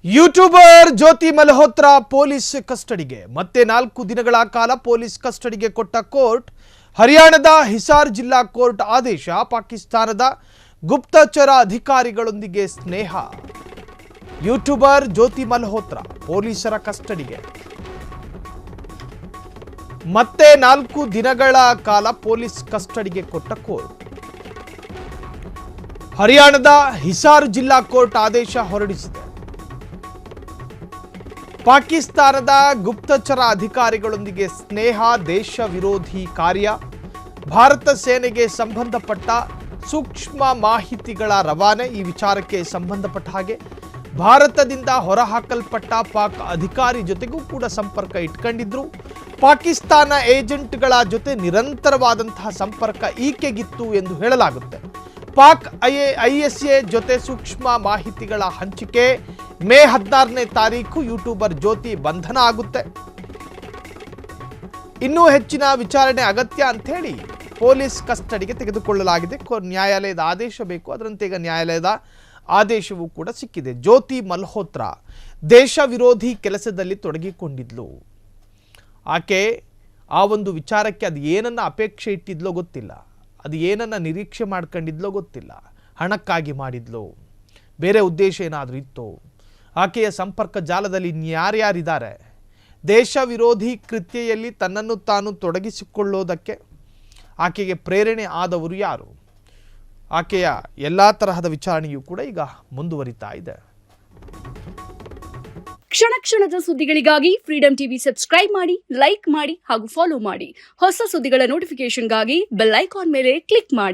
YouTuber ಜ್ಯೋತಿ Malhotra police ಕಸ್ಟಡಿಗೆ ಮತ್ತೆ 4 ದಿನಗಳ ಕಾಲ ಪೊಲೀಸ್ ಕಸ್ಟಡಿಗೆ ಕೊಟ್ಟ ಕೋರ್ಟ್. ಹರಿಯಾಣದ ಹಿಸಾರ್ ಜಿಲ್ಲಾ ಕೋರ್ಟ್ ಆದೇಶ. ಪಾಕಿಸ್ತಾನದ ಗುಪ್ತಚರ ಅಧಿಕಾರಿಗಳೊಂದಿಗೆ ಸ್ನೇಹ. ಯೂಟ್ಯೂಬರ್ ಜ್ಯೋತಿ ಮಲ್ಹೋತ್ರಾ ಪೊಲೀಸರ ಕಸ್ಟಡಿಗೆ ಮತ್ತೆ 4 ದಿನಗಳ ಕಾಲ ಪೊಲೀಸ್ ಕಸ್ಟಡಿಗೆ ಕೊಟ್ಟ ಕೋರ್ಟ್. ಹರಿಯಾಣದ ಹಿಸಾರ್ ಜಿಲ್ಲಾ ಕೋರ್ಟ್ ಆದೇಶ ಹೊರಡಿಸಿದೆ. ಪಾಕಿಸ್ತಾನದ ಗುಪ್ತಚರ ಅಧಿಕಾರಿಗಳೊಂದಿಗೆ ಸ್ನೇಹ, ದೇಶ ವಿರೋಧಿ ಕಾರ್ಯ, ಭಾರತ ಸೇನೆಗೆ ಸಂಬಂಧಪಟ್ಟ ಸೂಕ್ಷ್ಮ ಮಾಹಿತಿಗಳ ರವಾನೆ. ಈ ವಿಚಾರಕ್ಕೆ ಸಂಬಂಧಪಟ್ಟ ಹಾಗೆ ಭಾರತದಿಂದ ಹೊರಹಾಕಲ್ಪಟ್ಟ ಪಾಕ್ ಅಧಿಕಾರಿ ಜೊತೆಗೂ ಕೂಡ ಸಂಪರ್ಕ ಇಟ್ಕೊಂಡಿದ್ರು. ಪಾಕಿಸ್ತಾನ ಏಜೆಂಟ್ಗಳ ಜೊತೆ ನಿರಂತರವಾದಂತಹ ಸಂಪರ್ಕ ಈಕೆಗಿತ್ತು ಎಂದು ಹೇಳಲಾಗುತ್ತೆ. ಪಾಕ್ ಐಎಸ್ಎ ಜೊತೆ ಸೂಕ್ಷ್ಮ ಮಾಹಿತಿಗಳ ಹಂಚಿಕೆ. ಮೇ 16ನೇ ತಾರೀಕು ಯೂಟ್ಯೂಬರ್ ಜ್ಯೋತಿ ಬಂಧನ ಆಗುತ್ತೆ. ಇನ್ನೂ ಹೆಚ್ಚಿನ ವಿಚಾರಣೆ ಅಗತ್ಯ ಅಂತ ಹೇಳಿ ಪೊಲೀಸ್ ಕಸ್ಟಡಿಗೆ ತೆಗೆದುಕೊಳ್ಳಲಾಗಿದೆ. ನ್ಯಾಯಾಲಯದ ಆದೇಶ ಬೇಕು, ಅದರಂತೆ ಈಗ ನ್ಯಾಯಾಲಯದ ಆದೇಶವೂ ಕೂಡ ಸಿಕ್ಕಿದೆ. ಜ್ಯೋತಿ ಮಲ್ಹೋತ್ರಾ ದೇಶ ವಿರೋಧಿ ಕೆಲಸದಲ್ಲಿ ತೊಡಗಿಕೊಂಡಿದ್ಲು. ಆಕೆ ಆ ಒಂದು ವಿಚಾರಕ್ಕೆ ಅದು ಏನನ್ನ ಅಪೇಕ್ಷೆ ಇಟ್ಟಿದ್ಲೋ ಗೊತ್ತಿಲ್ಲ, ಅದು ಏನನ್ನ ನಿರೀಕ್ಷೆ ಮಾಡ್ಕೊಂಡಿದ್ಲೋ ಗೊತ್ತಿಲ್ಲ. ಹಣಕ್ಕಾಗಿ ಮಾಡಿದ್ಲು, ಬೇರೆ ಉದ್ದೇಶ ಏನಾದರೂ ಇತ್ತು? ಆಕೆಯ ಸಂಪರ್ಕ ಜಾಲದಲ್ಲಿ ಯಾರ್ಯಾರಿದ್ದಾರೆ? ದೇಶ ವಿರೋಧಿ ಕೃತ್ಯೆಯಲ್ಲಿ ತನ್ನನ್ನು ತಾನು ತೊಡಗಿಸಿಕೊಳ್ಳೋದಕ್ಕೆ ಆಕೆಗೆ ಪ್ರೇರಣೆ ಆದವರು ಯಾರು? ಆಕೆಯ ಎಲ್ಲ ತರಹದ ವಿಚಾರಣೆಯೂ ಕೂಡ ಈಗ ಮುಂದುವರಿತಾ ಇದೆ. ಕ್ಷಣ ಕ್ಷಣದ ಸುದ್ದಿಗಳಿಗಾಗಿ ಫ್ರೀಡಂ ಟಿವಿ ಸಬ್ಸ್ಕ್ರೈಬ್ ಮಾಡಿ, ಲೈಕ್ ಮಾಡಿ ಹಾಗೂ ಫಾಲೋ ಮಾಡಿ. ಹೊಸ ಸುದ್ದಿಗಳ ನೋಟಿಫಿಕೇಶನ್ಗಾಗಿ ಬೆಲ್ ಐಕಾನ್ ಮೇಲೆ ಕ್ಲಿಕ್ ಮಾಡಿ.